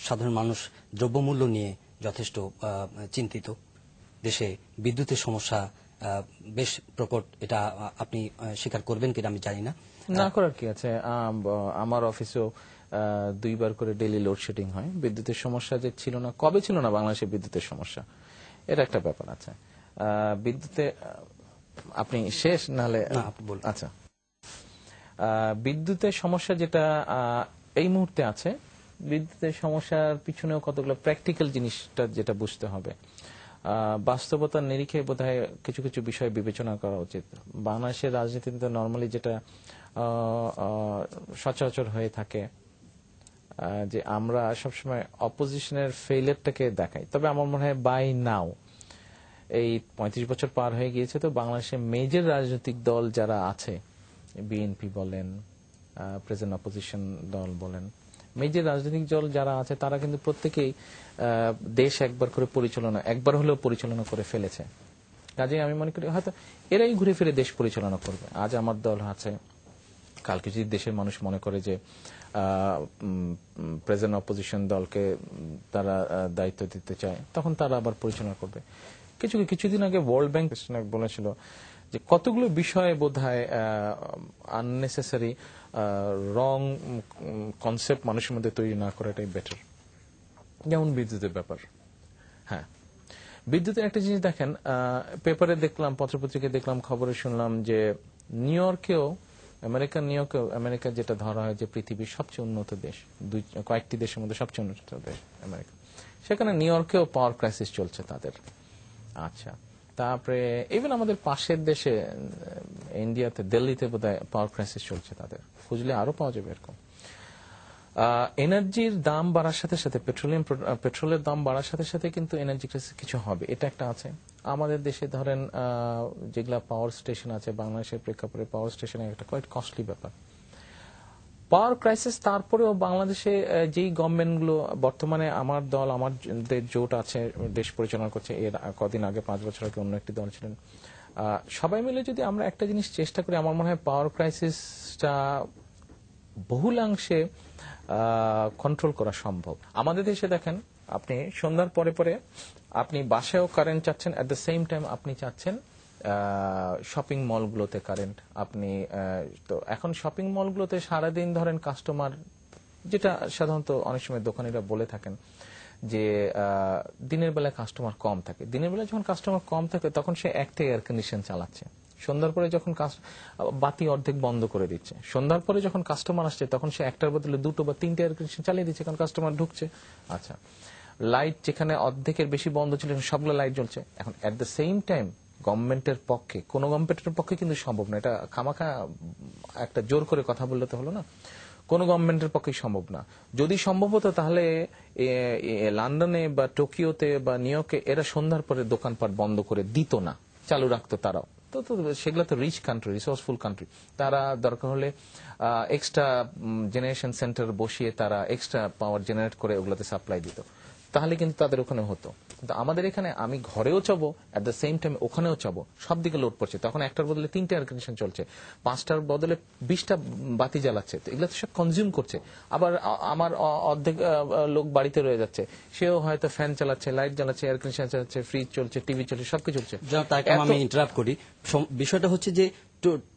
সাধারণ মানুষ দ্রব্যমূল্য নিয়ে যথেষ্ট চিন্তিত। দেশে বিদ্যুতের সমস্যা বেশ প্রকট, এটা আপনি স্বীকার করবেন কিনা আমি জানি না। না করার কি আছে, আমার অফিসেও 2 বার করে ডেইলি লোডশেডিং হয়। বিদ্যুতের সমস্যা যে ছিল না, কবে ছিল না বাংলাদেশে বিদ্যুতের সমস্যা, এটা একটা ব্যাপার আছে। বিদ্যুতে আপনি শেষ নাহলে আচ্ছা, বিদ্যুতের সমস্যা যেটা এই মুহূর্তে আছে, বিদ্যুতের সমস্যার পিছনেও কতগুলো প্র্যাকটিক্যাল জিনিসটা যেটা বুঝতে হবে। বাস্তবতার নিরিখে বোধহয় কিছু কিছু বিষয় বিবেচনা করা উচিত। বাংলাদেশের রাজনীতিতে নর্মালি যেটা সচরাচর হয়ে থাকে যে আমরা সবসময় অপোজিশনের ফেইলিয়ারটাকে দেখাই, তবে আমার মনে হয় বাই নাও এই 35 বছর পার হয়ে গিয়েছে, তো বাংলাদেশে মেজর রাজনৈতিক দল যারা আছে, বিএনপি বলেন, প্রেজেন্ট অপোজিশন দল বলেন, মেজর রাজনৈতিক দল যারা আছে তারা কিন্তু প্রত্যেকেই দেশ একবার হলেও পরিচালনা করে ফেলেছে। কাজে আমি মনে করি হয়তো এরাই ঘুরে ফিরে দেশ পরিচালনা করবে। আজ আমার দল আছে, কালকে যদি দেশের মানুষ মনে করে যে প্রেজেন্ট অপোজিশন দলকে তারা দায়িত্ব দিতে চায়, তখন তারা আবার পরিচালনা করবে। কিছুদিন আগে ওয়ার্ল্ড ব্যাংক বলেছিল যে কতগুলো বিষয়ে বোধহয় আননেসেসারি রং কনসেপ্ট মানুষের মধ্যে তৈরি না করাটাই বেটার। যেমন বিদ্যুতের ব্যাপার। হ্যাঁ, বিদ্যুতের একটা জিনিস দেখেন, পেপারে দেখলাম, পত্রপত্রিকায় দেখলাম, খবরে শুনলাম যে আমেরিকা যেটা ধরা হয় যে পৃথিবীর সবচেয়ে উন্নত দেশ, কয়েকটি দেশের মধ্যে সবচেয়ে উন্নত দেশ আমেরিকা, সেখানে নিউ ইয়র্কেও পাওয়ার ক্রাইসিস চলছে তাদের। আচ্ছা, তারপরে ইভেন আমাদের পাশের দেশে ইন্ডিয়াতে, দিল্লিতে বোধহয় পাওয়ার ক্রাইসিস চলছে তাদের, খুঁজলে আরো পাওয়া যাবে এরকম। এনার্জির দাম বাড়ার সাথে সাথে, পেট্রোলের দাম বাড়ার সাথে সাথে কিন্তু এনার্জি ক্রাইসিস কিছু হবে, এটা একটা আছে। আমাদের দেশে ধরেন যেগুলা পাওয়ার স্টেশন আছে, বাংলাদেশের প্রেক্ষাপটে পাওয়ার স্টেশনের একটা কোয়াইট কস্টলি ব্যাপার। পাওয়ার ক্রাইসিস, তারপরেও বাংলাদেশে যেই গভর্নমেন্টগুলো বর্তমানে আমার দল, আমাদের জোট আছে, দেশ পরিচালনা করছে, এর কদিন আগে 5 বছর আগে অন্য একটি দল ছিলেন, সবাই মিলে যদি আমরা একটা জিনিস চেষ্টা করি, আমার মনে হয় পাওয়ার ক্রাইসিসটা বহুলাংশে কন্ট্রোল করা সম্ভব। আমাদের দেশে দেখেন, আপনি সন্ধ্যার পরে পরে আপনি বাসায়ও কারেন্ট চাচ্ছেন, এট দ্য সেম টাইম আপনি চাচ্ছেন শপিং মলগুলোতে কারেন্ট। আপনি তো এখন শপিং মলগুলোতে সারাদিন ধরেন কাস্টমার, যেটা সাধারণত অনেক সময় দোকানিরা বলে থাকেন যে দিনের বেলায় কাস্টমার কম থাকে। দিনের বেলায় যখন কাস্টমার কম থাকে তখন সে একটাই এয়ার কন্ডিশন চালাচ্ছে। সন্ধ্যার পরে যখন বাতি অর্ধেক বন্ধ করে দিচ্ছে, সন্ধ্যার পরে যখন কাস্টমার আসছে তখন সে একটার বদলে 2 বা 3টে এয়ার কন্ডিশন চালিয়ে দিচ্ছে, কারণ কাস্টমার ঢুকছে। আচ্ছা, লাইট যেখানে অর্ধেকের বেশি বন্ধ ছিল সবগুলো লাইট জ্বলছে। এখন এট দ্য সেম টাইম গভর্নমেন্টের পক্ষে, কোন গভর্নমেন্টের পক্ষে কিন্তু সম্ভব না, এটা খামাখা একটা জোর করে কথা বললে তো হলো না, কোন গভর্নমেন্টের পক্ষে সম্ভব না। যদি সম্ভব হতো তাহলে লন্ডনে বা টোকিওতে বা নিউ ইয়র্কে এরা সন্ধ্যার পরে দোকানপাট বন্ধ করে দিত না, চালু রাখতো তারাও। তো সেগুলো তো রিচ কান্ট্রি, রিসোর্সফুল কান্ট্রি, তারা দরকার হলে এক্সট্রা জেনারেশন সেন্টার বসিয়ে তারা এক্সট্রা পাওয়ার জেনারেট করে ওগুলোতে সাপ্লাই দিত, তাহলে কিন্তু তাদের ওখানে হতো। কিন্তু আমাদের এখানে আমি ঘরেও চাবো, এট দ্য সেম টাইম ওখানেও চাবো, সব দিকে লোড পড়ছে, তখন একটার বদলে 3টে এয়ার কন্ডিশন চলছে, 5টার বদলে 20টা বাতি জ্বালাচ্ছে, তো এগুলো তো সব কনজিউম করছে। আবার আমার অর্ধেক লোক বাড়িতে রয়ে যাচ্ছে, সেও হয়তো ফ্যান চালাচ্ছে, লাইট জ্বালাচ্ছে, এয়ার কন্ডিশন চালাচ্ছে, ফ্রিজ চলছে, টিভি চলছে, সবকিছু চলছে। আমি ইন্টারাপ্ট করি, বিষয়টা হচ্ছে যে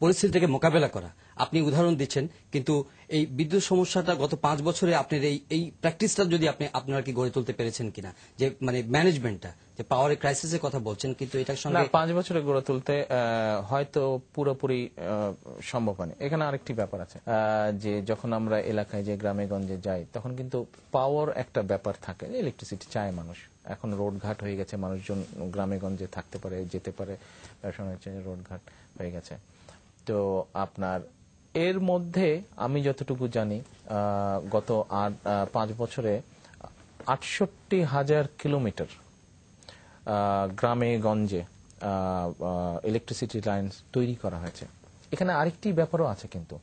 পরিস্থিতিটাকে মোকাবেলা করা। আপনি উদাহরণ দিচ্ছেন, কিন্তু এই বিদ্যুৎ সমস্যাটা গত 5 বছরে আপনার এই প্র্যাকটিসটা যদি আপনারা কি গড়ে তুলতে পেরেছেন কিনা, যে মানে ম্যানেজমেন্টটা, যে পাওয়ারের ক্রাইসিসের কথা বলছেন, কিন্তু এটার সঙ্গে 5 বছরে গড়ে তুলতে হয়তো পুরোপুরি সম্ভব হয়নি। এখানে আরেকটি ব্যাপার আছে, যে যখন আমরা এলাকায় যে গ্রামে গঞ্জে যাই তখন কিন্তু পাওয়ার একটা ব্যাপার থাকে, ইলেকট্রিসিটি চায় মানুষ। এখন রোডঘাট হয়ে গেছে, মানুষজন গ্রামে গঞ্জে থাকতে পারে, যেতে পারে, রোডঘাট হয়ে গেছে। তো আপনার এর মধ্যে আমি যতটুকু জানি গত 5 বছরে 68,000 কিলোমিটার গ্রামে গঞ্জে ইলেকট্রিসিটি লাইন তৈরি করা হয়েছে। এখানে আরেকটি ব্যাপারও আছে, কিন্তু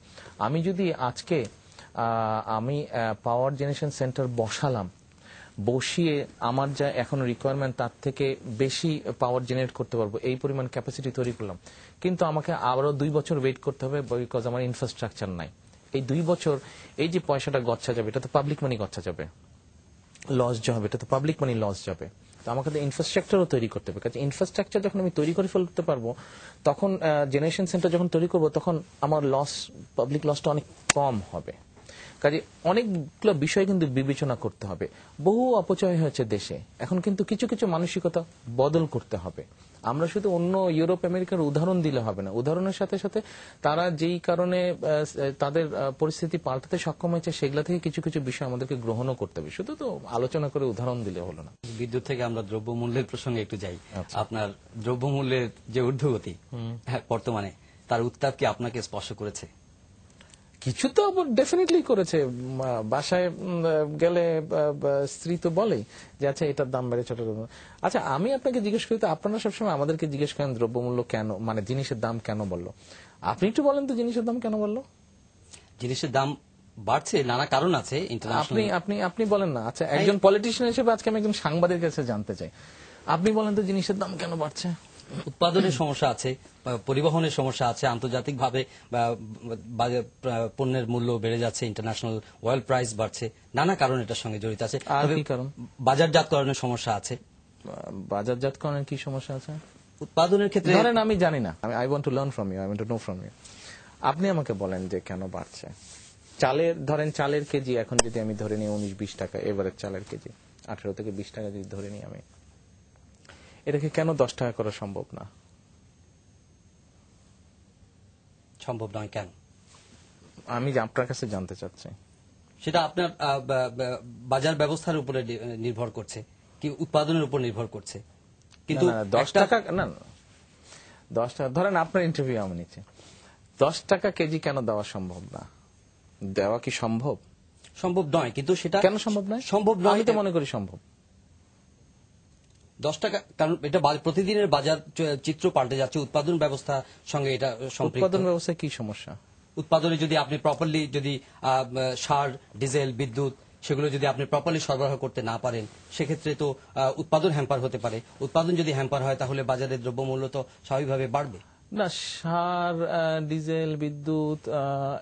আমি যদি আজকে আমি পাওয়ার জেনারেশন সেন্টার বসালাম, বসিয়ে আমার যা এখন রিকোয়ারমেন্ট তার থেকে বেশি পাওয়ার জেনারেট করতে পারবো, এই পরিমাণ ক্যাপাসিটি তৈরি করলাম, কিন্তু আমাকে আবারও 2 বছর ওয়েট করতে হবে, বিকজ আমার ইনফ্রাস্ট্রাকচার নাই। এই 2 বছর এই যে পয়সাটা গচ্ছা যাবে, এটা তো পাবলিক মানি গচ্ছা যাবে। লস যাবে, এটা তো পাবলিক মানি লস যাবে। তো আমাকে তো ইনফ্রাস্ট্রাকচারও তৈরি করতে হবে, কাজে ইনফ্রাস্ট্রাকচার যখন আমি তৈরি করে ফেলতে পারবো, তখন জেনারেশন সেন্টার যখন তৈরি করবো, তখন আমার লস, পাবলিক লসটা অনেক কম হবে। কাজে অনেকগুলো বিষয় কিন্তু বিবেচনা করতে হবে। বহু অপচয় হয়েছে দেশে, এখন কিন্তু কিছু কিছু মানসিকতা বদল করতে হবে। আমরা শুধু অন্য ইউরোপ আমেরিকার উদাহরণ দিলে হবে না, উদাহরণের সাথে সাথে তারা যেই কারণে তাদের পরিস্থিতি পাল্টাতে সক্ষম হয়েছে, সেগুলা থেকে কিছু কিছু বিষয় আমাদেরকে গ্রহণও করতে হবে। শুধু তো আলোচনা করে উদাহরণ দিলে হলো না। বিদ্যুৎ থেকে আমরা দ্রব্যমূল্যের প্রসঙ্গে একটু যাই। আচ্ছা। আপনার দ্রব্যমূল্যের যে ঊর্ধ্বগতি বর্তমানে, তার উত্তাপ কি আপনাকে স্পর্শ করেছে? কিছু তো ডেফিনেটলি করেছে। বাসায় গেলে স্ত্রী তো বলেই যে আচ্ছা এটার দাম বেড়েছে, ওটার দাম। আচ্ছা আমি আপনাকে জিজ্ঞেস করি, তো আপনারা সবসময় আমাদেরকে জিজ্ঞেস করেন দ্রব্যমূল্য কেন, মানে জিনিসের দাম কেন বললো। আপনি একটু বলেন তো জিনিসের দাম কেন বললো? জিনিসের দাম বাড়ছে, নানা কারণ আছে আপনি ইন্টারন্যাশনাল। আপনি আপনি বলেন না। আচ্ছা একজন পলিটিশিয়ান হিসেবে আজকে আমি একজন সাংবাদিকের কাছে জানতে চাই, আপনি বলেন তো জিনিসের দাম কেন বাড়ছে? উৎপাদনের সমস্যা আছে, পরিবহনের সমস্যা আছে, আন্তর্জাতিকভাবে পণ্যের মূল্য বেড়ে যাচ্ছে, ইন্টারন্যাশনাল অয়েল প্রাইস বাড়ছে, নানা কারণ এটার সঙ্গে জড়িত আছে। আর তবে কি কারণ? বাজারজাতকরণের সমস্যা আছে। বাজারজাতকরণের কি সমস্যা আছে? উৎপাদনের ক্ষেত্রে ধরেন আমি জানি না, I want to learn from you, I want to know from you. আপনি আমাকে বলেন যে কেন বাড়ছে। চালের, ধরেন চালের কেজি এখন যদি আমি ধরে নিই 19-20 টাকা, এভারেজ চালের কেজি 18 থেকে 20 টাকা যদি ধরে নিই আমি, এটাকে কেন 10 টাকা করা সম্ভব না? সম্ভব নয় কেন? আমি আপনার কাছে জানতে চাচ্ছি। সেটা আপনার বাজার ব্যবস্থার উপরে নির্ভর করছে, কি উৎপাদনের উপর নির্ভর করছে। কিন্তু 10 টাকা না, 10 টাকা ধরেন আপনার ইন্টারভিউ আমি নিচ্ছি, 10 টাকা কেজি কেন দেওয়া সম্ভব না? দেওয়া কি সম্ভব? সম্ভব নয়, কিন্তু সেটা কেন সম্ভব নয়? সম্ভব নয়, আমি তো মনে করি সম্ভব। 10 টাকা, কারণ এটা প্রতিদিনের বাজার চিত্র পাল্টে যাচ্ছে, উৎপাদন ব্যবস্থার সঙ্গে এটা সম্পৃক্ত। উৎপাদন ব্যবস্থায় কি সমস্যা? উৎপাদনে যদি আপনি প্রপারলি, যদি সার, ডিজেল, বিদ্যুৎ সেগুলো যদি আপনি প্রপারলি সরবরাহ করতে না পারেন, সেক্ষেত্রে তো উৎপাদন হ্যাম্পার হতে পারে। উৎপাদন যদি হ্যাম্পার হয়, তাহলে বাজারের দ্রব্যমূল্য তো স্বাভাবিকভাবে বাড়বে না। সার, ডিজেল, বিদ্যুৎ,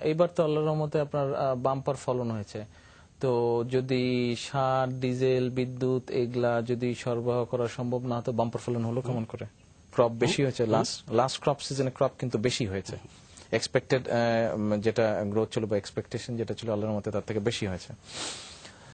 এইবার তো আল্লাহর রহমতে আপনার বাম্পার ফলন হয়েছে। তো যদি সার, ডিজেল, বিদ্যুৎ এগুলা যদি সরবরাহ করা সম্ভব না, তো বাম্পার ফলন হলো কেমন করে? ক্রপ বেশি হয়েছে, লাস্ট ক্রপ সিজনে ক্রপ কিন্তু বেশি হয়েছে। এক্সপেক্টেড যেটা গ্রোথ ছিল বা এক্সপেকটেশন যেটা ছিল আল্লাহর মতে তার থেকে বেশি হয়েছে।